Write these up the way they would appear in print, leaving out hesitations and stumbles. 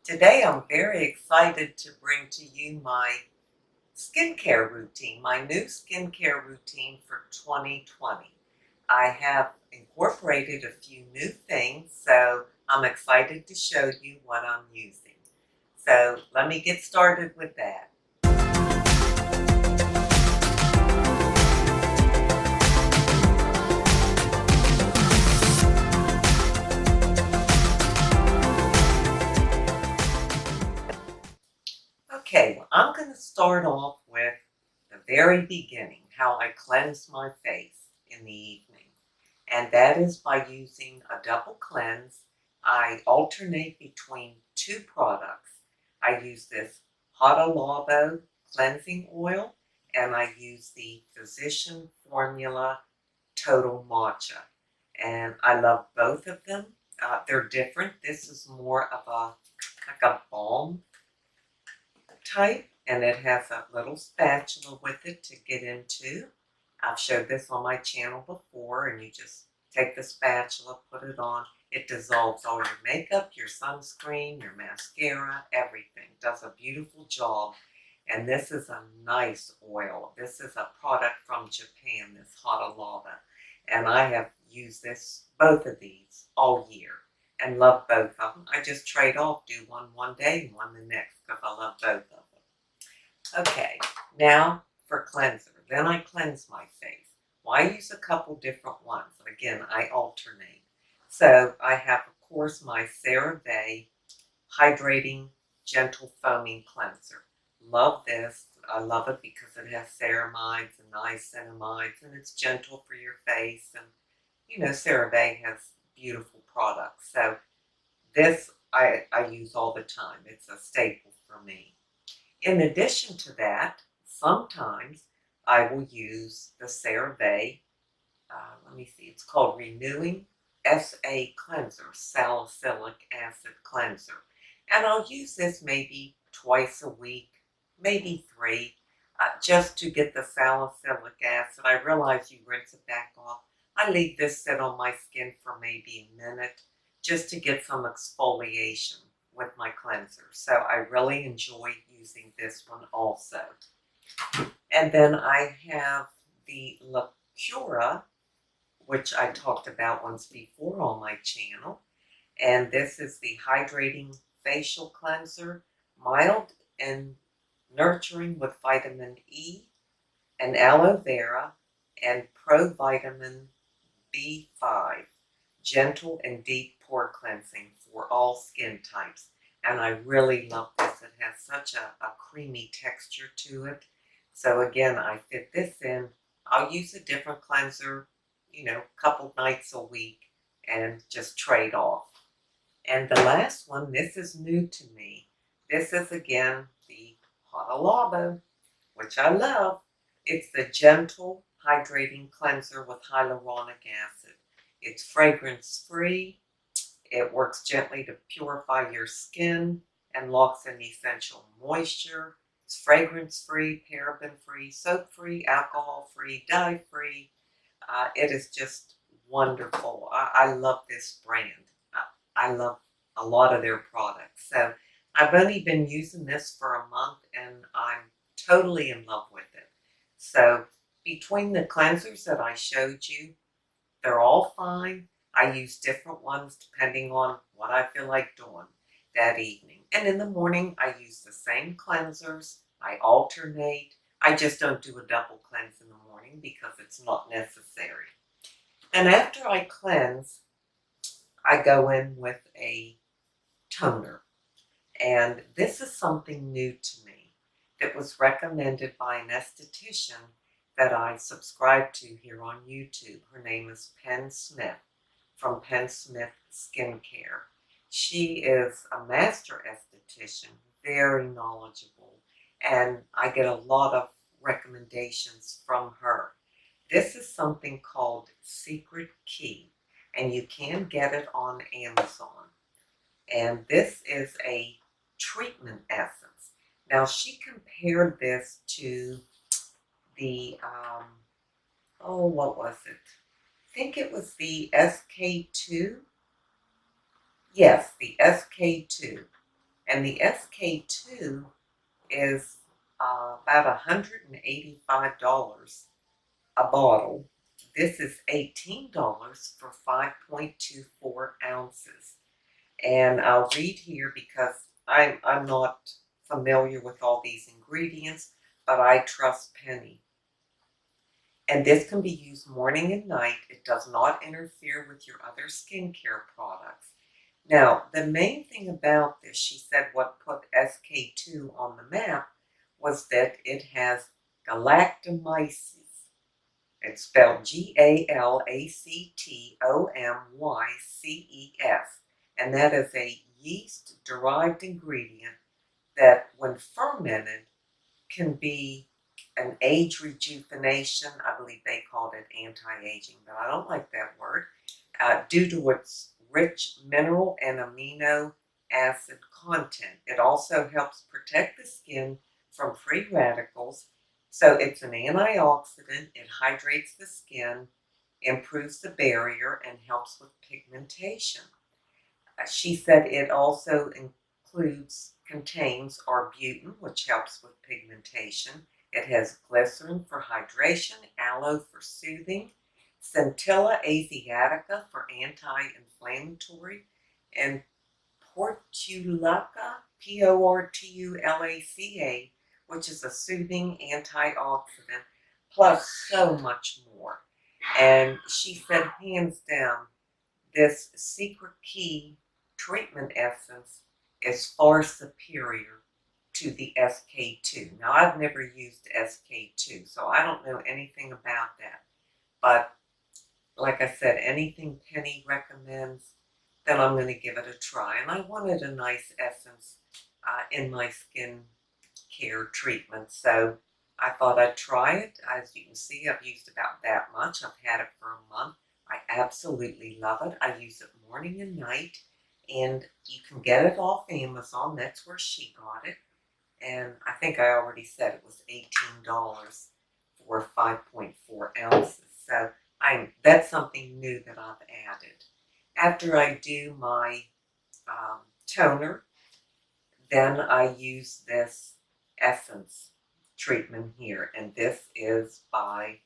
Today I'm very excited to bring to you my skincare routine, my new skincare routine for 2020. I have incorporated a few new things, so I'm excited to show you what I'm using. So let me get started with that. Okay, well, I'm going to start off with the very beginning, how I cleanse my face in the evening. And that is by using a double cleanse. I alternate between two products. I use this Hada cleansing oil, and I use the Physician Formula Total Matcha. And I love both of them. They're different. This is more of like a balm type, and it has a little spatula with it to get into. I've showed this on my channel before, and you just take the spatula, put it on. It dissolves all your makeup, your sunscreen, your mascara, everything. Does a beautiful job. And this is a nice oil. This is a product from Japan, this Hada Lava. And I have used both of these all year and love both of them. I just trade off, do one day and one the next because I love both of them. Okay, now for cleanser. Then I cleanse my face. Well, I use a couple different ones. Again, I alternate. So I have, of course, my CeraVe Hydrating Gentle Foaming Cleanser. Love this. I love it because it has ceramides and niacinamides, and it's gentle for your face. And, you know, CeraVe has beautiful products. So this I use all the time. It's a staple for me. In addition to that, sometimes I will use the CeraVe, let me see, it's called Renewing SA Cleanser, Salicylic Acid Cleanser. And I'll use this maybe twice a week, maybe three, just to get the salicylic acid. I realize you rinse it back off. I leave this sit on my skin for maybe a minute just to get some exfoliation with my cleanser. So I really enjoy using this one also. And then I have the Lacura, which I talked about once before on my channel. And this is the Hydrating Facial Cleanser, mild and nurturing with vitamin E and aloe vera and provitamin B5. Gentle and deep pore cleansing for all skin types. And I really love this. It has such a creamy texture to it. So again, I fit this in. I'll use a different cleanser, you know, a couple nights a week and just trade off. And the last one, this is new to me. This is again the Hada Lava, which I love. It's the Gentle Hydrating Cleanser with Hyaluronic Acid. It's fragrance-free. It works gently to purify your skin and locks in essential moisture. It's fragrance-free, paraben-free, soap-free, alcohol-free, dye-free. It is just wonderful. I love this brand. I love a lot of their products. So I've only been using this for a month, and I'm totally in love with it. So between the cleansers that I showed you, they're all fine. I use different ones depending on what I feel like doing that evening. And in the morning, I use the same cleansers. I alternate. I just don't do a double cleanse in the morning because it's not necessary. And after I cleanse, I go in with a toner. And this is something new to me that was recommended by an esthetician that I subscribe to here on YouTube. Her name is PENN Smith from PENN Smith Skincare. She is a master esthetician, very knowledgeable, and I get a lot of recommendations from her. This is something called Secret Key, and you can get it on Amazon. And this is a treatment essence. Now, she compared this to the, what was it? I think it was the SK2. Yes, the SK2. And the SK2 is about $185 a bottle. This is $18 for 5.24 ounces. And I'll read here because I'm not familiar with all these ingredients, but I trust Penny. And this can be used morning and night. It does not interfere with your other skincare products. Now, the main thing about this, she said what put SK2 on the map was that it has galactomyces. It's spelled GALACTOMYCES. And that is a yeast-derived ingredient that, when fermented, can be an age rejuvenation. I believe they called it anti-aging, but I don't like that word, due to its rich mineral and amino acid content. It also helps protect the skin from free radicals. So it's an antioxidant. It hydrates the skin, improves the barrier, and helps with pigmentation. She said it also contains arbutin, which helps with pigmentation. It has glycerin for hydration, aloe for soothing, Centilla asiatica for anti-inflammatory, and Portulaca, Portulaca, which is a soothing antioxidant, plus so much more. And she said, hands down, this secret key treatment essence is far superior to the SK2. Now, I've never used SK2, so I don't know anything about that. But like I said, anything Penny recommends, then I'm going to give it a try. And I wanted a nice essence in my skin care treatment, so I thought I'd try it. As you can see, I've used about that much. I've had it for a month. I absolutely love it. I use it morning and night, and you can get it off Amazon. That's where she got it. And I think I already said it was $18 for 5.4 ounces. So that's something new that I've added. After I do my toner, then I use this essence treatment here. And this is by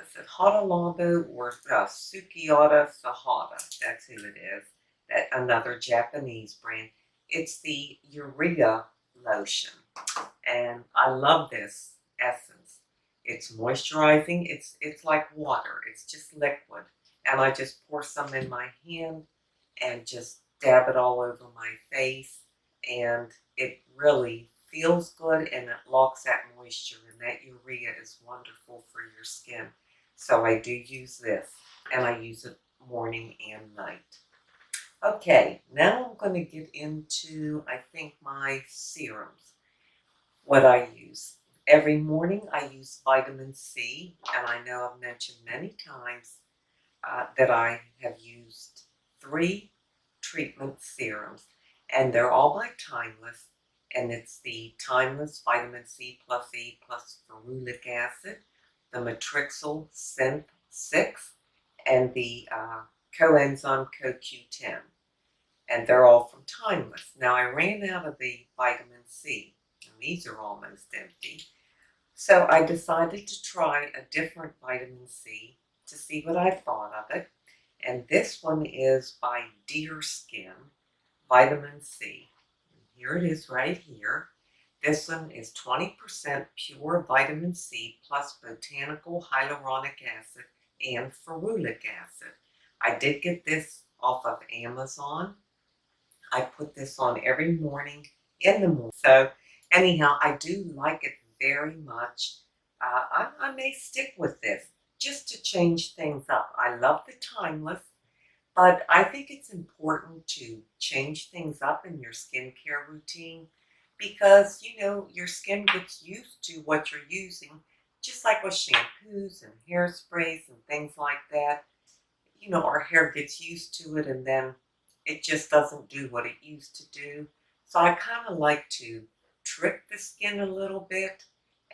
is it Hadalabo or Sukiata Sahada? That's who it is. Another Japanese brand. It's the Urea lotion, and I love this essence. It's moisturizing. It's like water. It's just liquid, and I just pour some in my hand and just dab it all over my face, and it really feels good, and it locks that moisture, and that urea is wonderful for your skin. So I do use this, and I use it morning and night. Okay, now I'm going to get into, I think, my serums. What I use. Every morning I use vitamin C, and I know I've mentioned many times that I have used 3 treatment serums, and they're all by Timeless. And it's the Timeless Vitamin C plus E plus ferulic acid, the Matrixyl Synth 6, and the coenzyme CoQ10. And they're all from Timeless. Now, I ran out of the vitamin C, and these are almost empty. So I decided to try a different vitamin C to see what I thought of it. And this one is by DearSkin Vitamin C. Here it is right here. This one is 20% pure vitamin C plus botanical hyaluronic acid and ferulic acid. I did get this off of Amazon. I put this on every morning in the morning. So anyhow, I do like it very much. I may stick with this just to change things up. I love the Timeless, but I think it's important to change things up in your skincare routine because, you know, your skin gets used to what you're using, just like with shampoos and hairsprays and things like that. You know, our hair gets used to it, and then it just doesn't do what it used to do. So I kind of like to trick the skin a little bit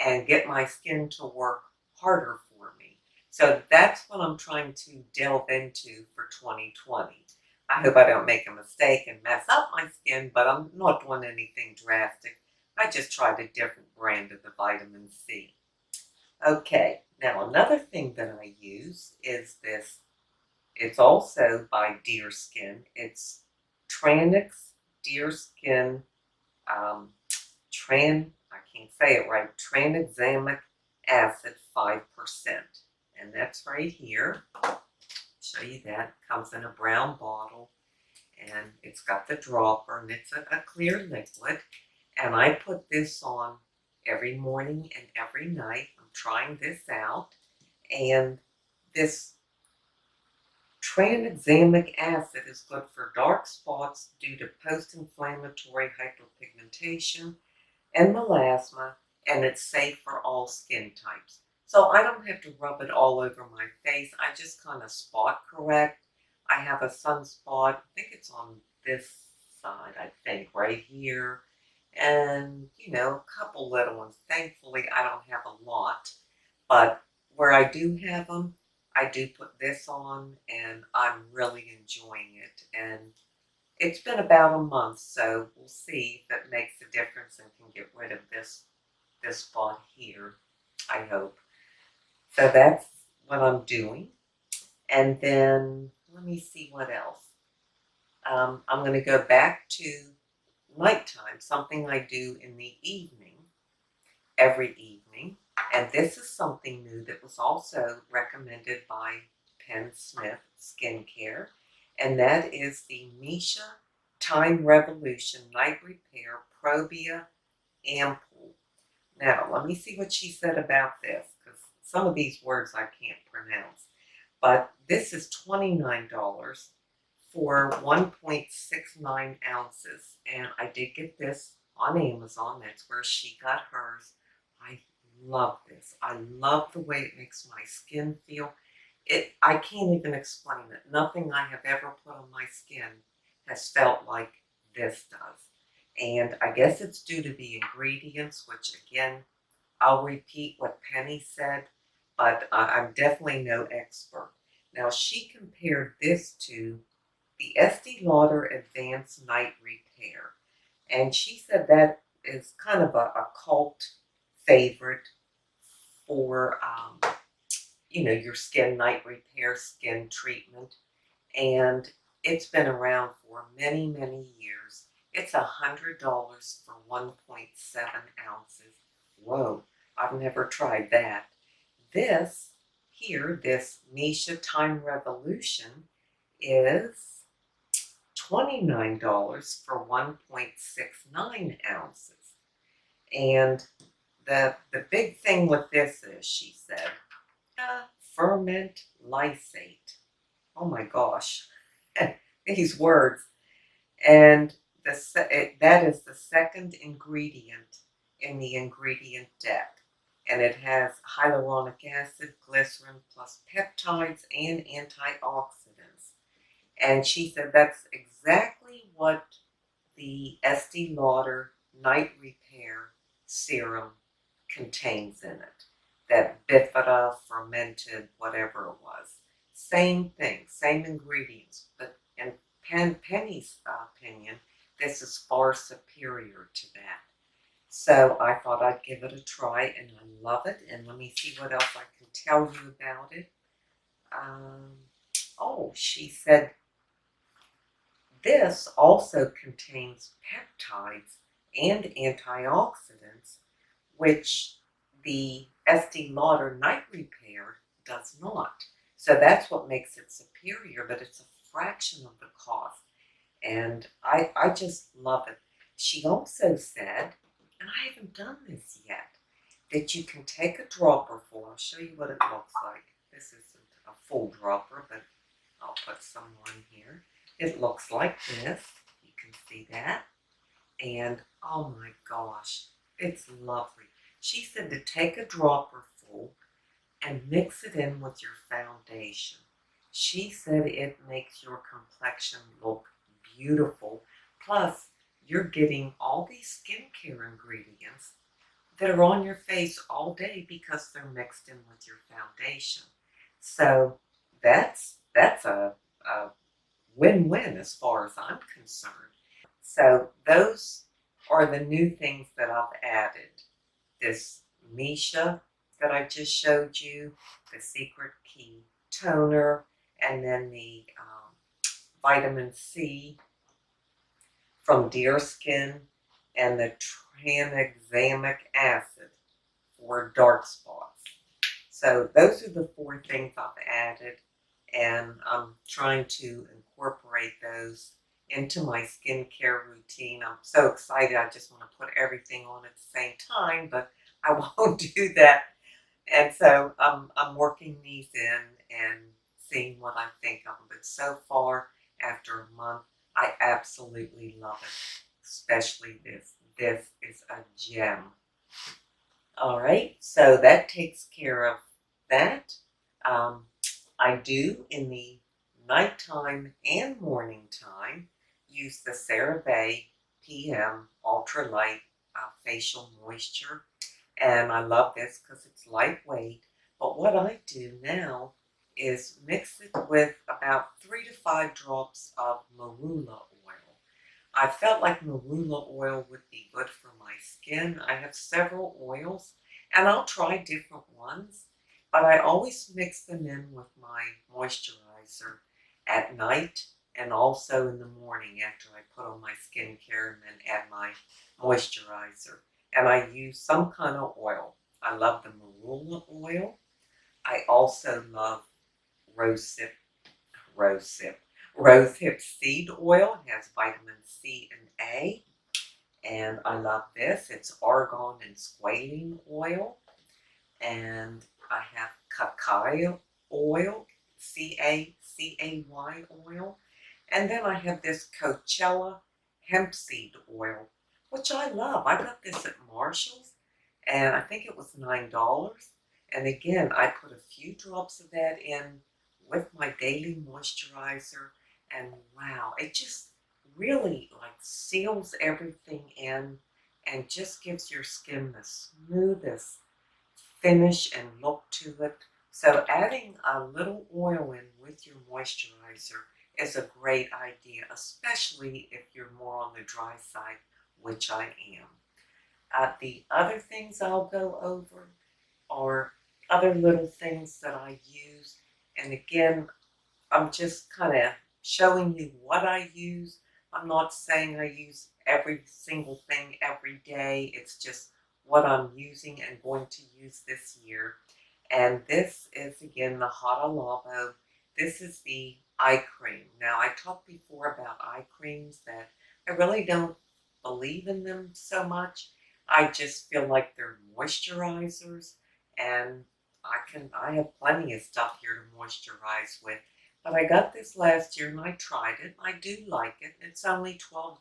and get my skin to work harder for me. So that's what I'm trying to delve into for 2020. I hope I don't make a mistake and mess up my skin, but I'm not doing anything drastic. I just tried a different brand of the vitamin C. Okay, now another thing that I use is this. It's also by DearSkin. It's Tranix DearSkin I can't say it right, Tranexamic Acid 5%. And that's right here. Show you that. Comes in a brown bottle and it's got the dropper and it's a clear liquid. And I put this on every morning and every night. I'm trying this out. And this tranexamic acid is good for dark spots due to post-inflammatory hyperpigmentation and melasma, and it's safe for all skin types. So I don't have to rub it all over my face. I just kind of spot correct. I have a sunspot. I think it's on this side, I think, right here. And, you know, a couple little ones. Thankfully, I don't have a lot. But where I do have them, I do put this on, and I'm really enjoying it. And it's been about a month, so we'll see if it makes a difference and can get rid of this spot here, I hope. So that's what I'm doing. And then, let me see what else. I'm going to go back to nighttime, something I do in the evening, every evening. And this is something new that was also recommended by PENN Skincare. And that is the Matcha Time Revolution Night Repair Probia Ampoule. Now, let me see what she said about this, because some of these words I can't pronounce. But this is $29 for 1.69 ounces. And I did get this on Amazon. That's where she got hers. I love this. I love the way it makes my skin feel. I can't even explain it. Nothing I have ever put on my skin has felt like this does. And I guess it's due to the ingredients, which again, I'll repeat what Penny said, but I'm definitely no expert. Now, she compared this to the Estee Lauder Advanced Night Repair. And she said that is kind of a cult favorite for, you know, your skin night repair, skin treatment. And it's been around for many, many years. It's $100 for 1.7 ounces. Whoa, I've never tried that. This here, this Matcha Time Revolution, is $29 for 1.69 ounces. And the big thing with this is, she said, ferment lysate. Oh my gosh, these words. And that is the second ingredient in the ingredient deck. And it has hyaluronic acid, glycerin, plus peptides and antioxidants. And she said that's exactly what the Estee Lauder Night Repair Serum contains in it. That bifida, fermented, whatever it was. Same thing, same ingredients. But in Penny's opinion, this is far superior to that. So I thought I'd give it a try, and I love it. And let me see what else I can tell you about it. Oh, she said this also contains peptides and antioxidants, which the Estee Lauder Night Repair does not. So that's what makes it superior, but it's a fraction of the cost. And I just love it. She also said, and I haven't done this yet, that you can take a dropper full. I'll show you what it looks like. This isn't a full dropper, but I'll put some on here. It looks like this. You can see that. And oh my gosh, it's lovely. She said to take a dropper full and mix it in with your foundation. She said it makes your complexion look beautiful. Plus, you're getting all these skincare ingredients that are on your face all day because they're mixed in with your foundation. So that's a win-win as far as I'm concerned. So those are the new things that I've added. This Misha that I just showed you, the Secret Key toner, and then the vitamin C from DearSkin, and the Tranexamic Acid for dark spots. So those are the 4 things I've added, and I'm trying to incorporate those into my skincare routine. I'm so excited. I just want to put everything on at the same time, but I won't do that. And so I'm working these in and seeing what I think of them. But so far, after a month, I absolutely love it, especially this. This is a gem. All right, so that takes care of that. I do, in the nighttime and morning time, use the CeraVe PM Ultralight Facial Moisture. And I love this because it's lightweight. But what I do now is mix it with about 3 to 5 drops of marula oil. I felt like marula oil would be good for my skin. I have several oils, and I'll try different ones, but I always mix them in with my moisturizer at night and also in the morning after I put on my skincare, and then add my moisturizer. And I use some kind of oil. I love the marula oil. I also love rosehip seed oil. It has vitamin C and A. And I love this. It's argan and squalene oil. And I have cacao oil, C-A-C-A-Y oil. And then I have this Coachella hemp seed oil, which I love. I got this at Marshall's, and I think it was $9. And again, I put a few drops of that in with my daily moisturizer, and wow, it just really like seals everything in and just gives your skin the smoothest finish and look to it. So adding a little oil in with your moisturizer is a great idea, especially if you're more on the dry side, which I am. The other things I'll go over are other little things that I use. And again, I'm just kind of showing you what I use. I'm not saying I use every single thing every day. It's just what I'm using and going to use this year. And this is, again, the Hada Labo. This is the eye cream. Now, I talked before about eye creams that I really don't believe in them so much. I just feel like they're moisturizers, and I have plenty of stuff here to moisturize with. But I got this last year and I tried it. I do like it. It's only $12,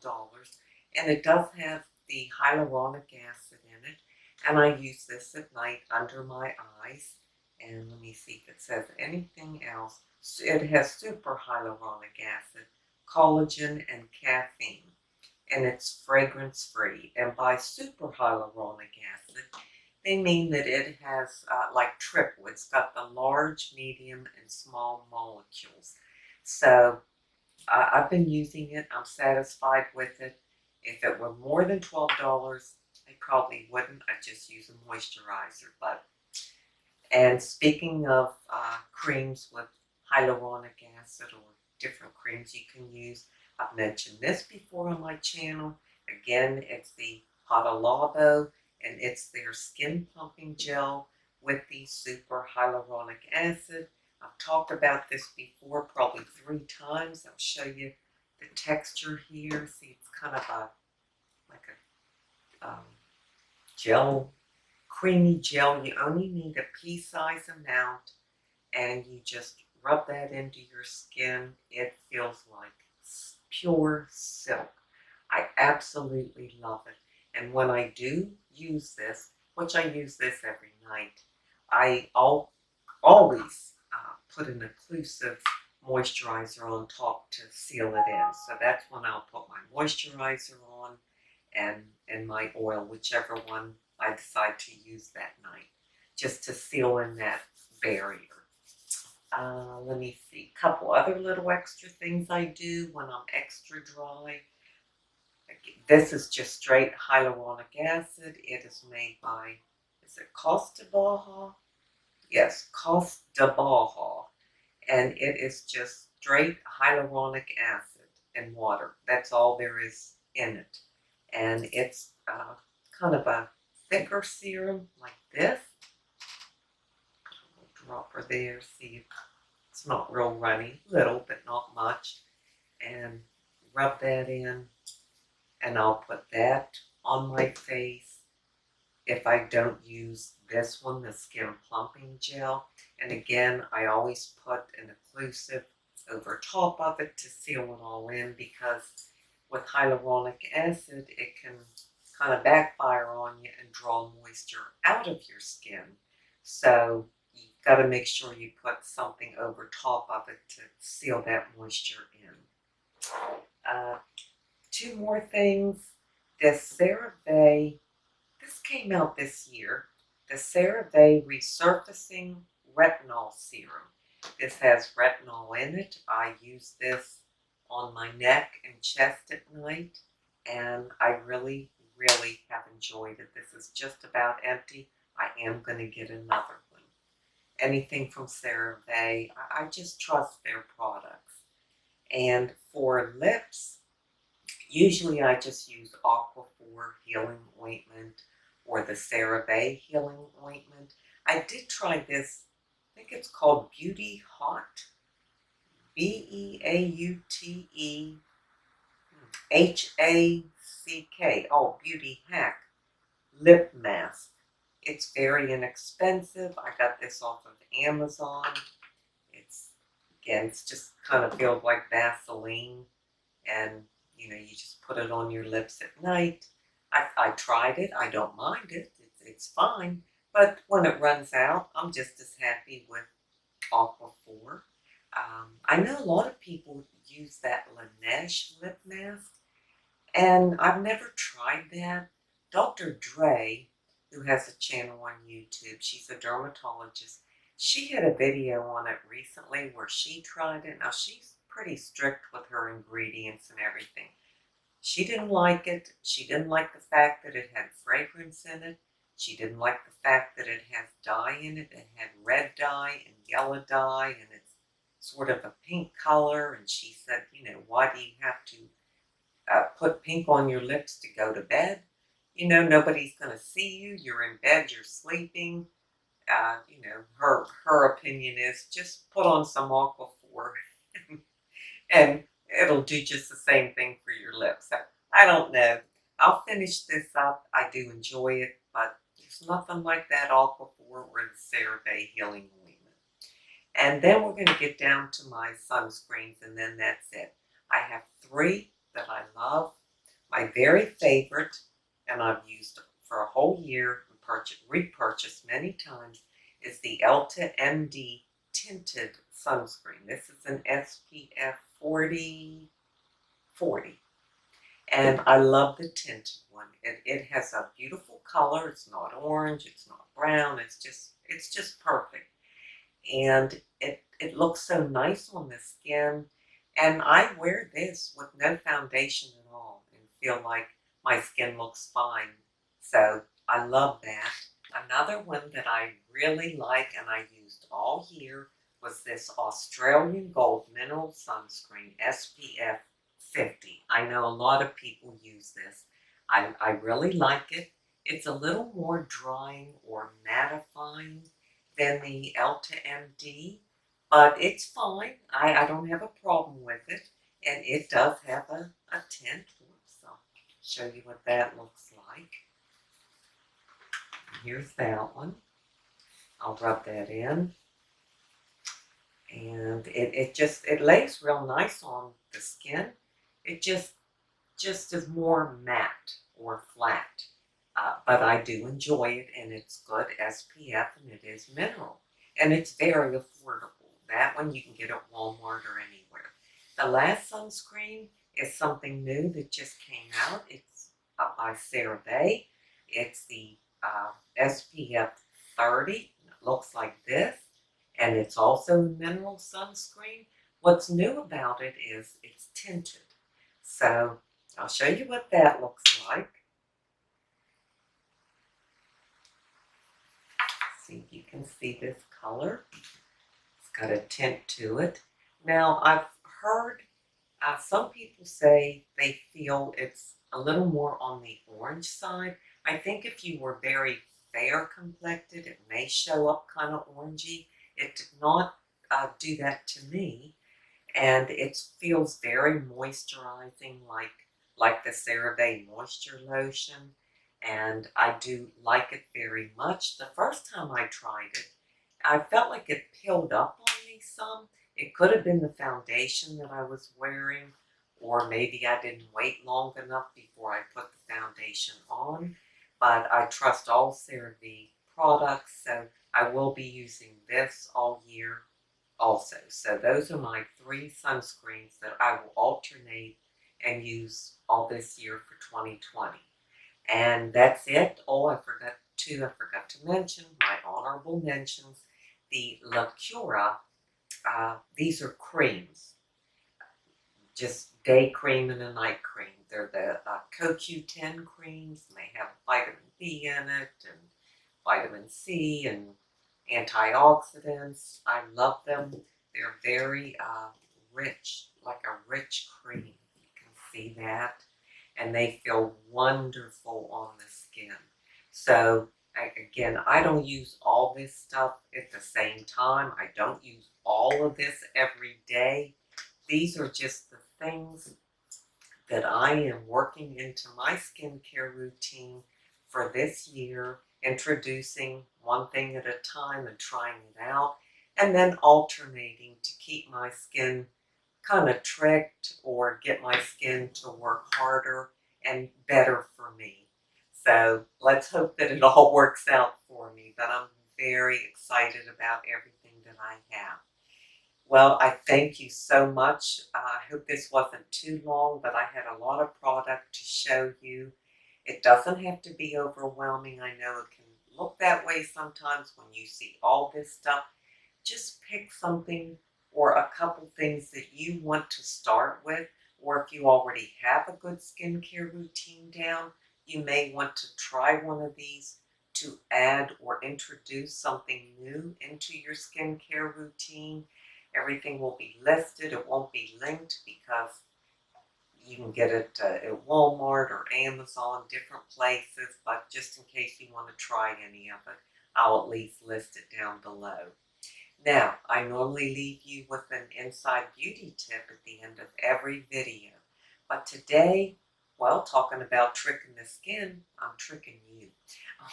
and it does have the hyaluronic acid in it. And I use this at night under my eyes. And let me see if it says anything else. It has super hyaluronic acid, collagen, and caffeine. And it's fragrance free. And by super hyaluronic acid, they mean that it has like triple. It's got the large, medium, and small molecules. So I've been using it. I'm satisfied with it. If it were more than $12, I probably wouldn't. I'd just use a moisturizer. And speaking of creams with hyaluronic acid or different creams you can use, I've mentioned this before on my channel. Again, it's the Hada Labo, and it's their skin pumping gel with the super hyaluronic acid. I've talked about this before, probably 3 times. I'll show you the texture here. See, it's kind of like a gel, creamy gel. You only need a pea-sized amount, and you just rub that into your skin. It feels like pure silk. I absolutely love it. And when I do use this, which I use this every night, I'll always put an occlusive moisturizer on top to seal it in. So that's when I'll put my moisturizer on and my oil, whichever one I decide to use that night, just to seal in that barrier. Let me see, a couple other little extra things I do when I'm extra dry. This is just straight hyaluronic acid. It is made by, is it Costa Baja? Yes, Costa Baja. And it is just straight hyaluronic acid and water. That's all there is in it. And it's kind of a thicker serum like this. Dropper there, see, it's not real runny, little but not much. And rub that in, and I'll put that on my face if I don't use this one, the Skin Plumping Gel. And again, I always put an occlusive over top of it to seal it all in, because with hyaluronic acid, it can kind of backfire on you and draw moisture out of your skin. So you've got to make sure you put something over top of it to seal that moisture in. Two more things. This CeraVe, this came out this year. The CeraVe Resurfacing Retinol Serum. This has retinol in it. I use this on my neck and chest at night, and I really, really have enjoyed it. This is just about empty. I am going to get another one. Anything from CeraVe, I just trust their products. And for lips, usually I just use Aquaphor Healing Ointment or the CeraVe Healing Ointment. I did try this, I think it's called Beauty Hot, Beaute HACK, oh, Beauty Hack Lip Mask. It's very inexpensive. I got this off of Amazon. It's just kind of feels like Vaseline, and you know, you just put it on your lips at night. I tried it. I don't mind it. It's fine. But when it runs out, I'm just as happy with Aquaphor. I know a lot of people use that Laneige lip mask, and I've never tried that. Dr. Dre, who has a channel on YouTube, she's a dermatologist. She had a video on it recently where she tried it. Now, she's pretty strict with her ingredients and everything. She didn't like it. She didn't like the fact that it had fragrance in it. She didn't like the fact that it has dye in it. It had red dye and yellow dye, and it's sort of a pink color. And she said, you know, why do you have to put pink on your lips to go to bed? You know, nobody's going to see you. You're in bed. You're sleeping. You know, her opinion is just put on some Aquaphor and it'll do just the same thing for your lips. So, I don't know. I'll finish this up. I do enjoy it, but there's nothing like that Aquaphor or the CeraVe Healing Ointment. And then we're going to get down to my sunscreens, and then that's it. I have three that I love. My very favorite, and I've used for a whole year and repurchased many times, is the Elta MD Tinted Sunscreen. This is an SPF 40. And I love the tinted one. It has a beautiful color. It's not orange. It's not brown. It's just perfect. And it looks so nice on the skin. And I wear this with no foundation at all and feel like my skin looks fine. So I love that. Another one that I really like and I used all year was this Australian Gold Mineral Sunscreen SPF 50. I know a lot of people use this. I really like it. It's a little more drying or mattifying than the Elta MD, but it's fine. I don't have a problem with it. And it does have a tint. So I'll show you what that looks like. Here's that one. I'll rub that in. And it lays real nice on the skin. It just is more matte or flat. But I do enjoy it, and it's good SPF, and it is mineral. And it's very affordable. That one you can get at Walmart or anywhere. The last sunscreen is something new that just came out. It's by CeraVe. It's the SPF 30. It looks like this. And it's also a mineral sunscreen. What's new about it is it's tinted. So I'll show you what that looks like. See if you can see this color. It's got a tint to it. Now, I've heard some people say they feel it's a little more on the orange side. I think if you were very fair complected, it may show up kind of orangey. It did not do that to me, and it feels very moisturizing, like the CeraVe Moisture Lotion, and I do like it very much. The first time I tried it, I felt like it peeled up on me some. It could have been the foundation that I was wearing, or maybe I didn't wait long enough before I put the foundation on. But I trust all CeraVe products, so I will be using this all year also. So those are my 3 sunscreens that I will alternate and use all this year for 2020. And that's it. Oh, I forgot to mention my honorable mentions. The La Cura, these are creams, just day cream and a night cream. They're the CoQ10 creams, and they have vitamin B in it, and vitamin C, and antioxidants. I love them. They're very rich, like a rich cream. You can see that. And they feel wonderful on the skin. So again, I don't use all this stuff at the same time. I don't use all of this every day. These are just the things that I am working into my skincare routine for this year, introducing one thing at a time and trying it out, and then alternating to keep my skin kind of tricked or get my skin to work harder and better for me. So let's hope that it all works out for me, but I'm very excited about everything that I have. Well, I thank you so much. I hope this wasn't too long, but I had a lot of product to show you. It doesn't have to be overwhelming. I know it can look that way sometimes when you see all this stuff. Just pick something or a couple things that you want to start with, or if you already have a good skincare routine down, you may want to try one of these to add or introduce something new into your skincare routine. Everything will be listed. It won't be linked because you can get it at Walmart or Amazon, different places, but just in case you want to try any of it, I'll at least list it down below. Now, I normally leave you with an inside beauty tip at the end of every video, but today, well, talking about tricking the skin, I'm tricking you.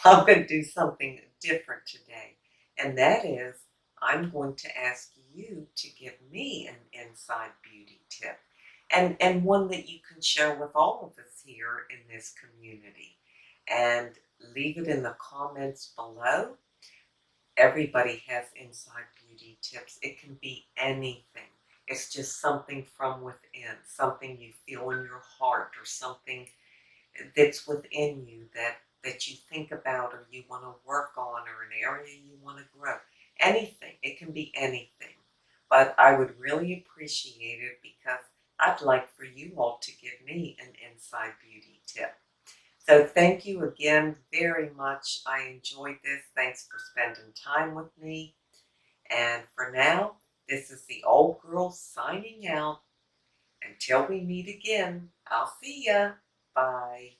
I'm going to do something different today, and that is I'm going to ask you to give me an inside beauty tip, and one that you can share with all of us here in this community, and leave it in the comments below. Everybody has inside beauty tips. It can be anything. It's just something from within, something you feel in your heart, or something that's within you that you think about or you want to work on, or an area you want to grow. Anything. It can be anything. But I would really appreciate it because I'd like for you all to give me an inside beauty tip. So thank you again very much. I enjoyed this. Thanks for spending time with me. And for now, this is the old girl signing out. Until we meet again, I'll see ya. Bye.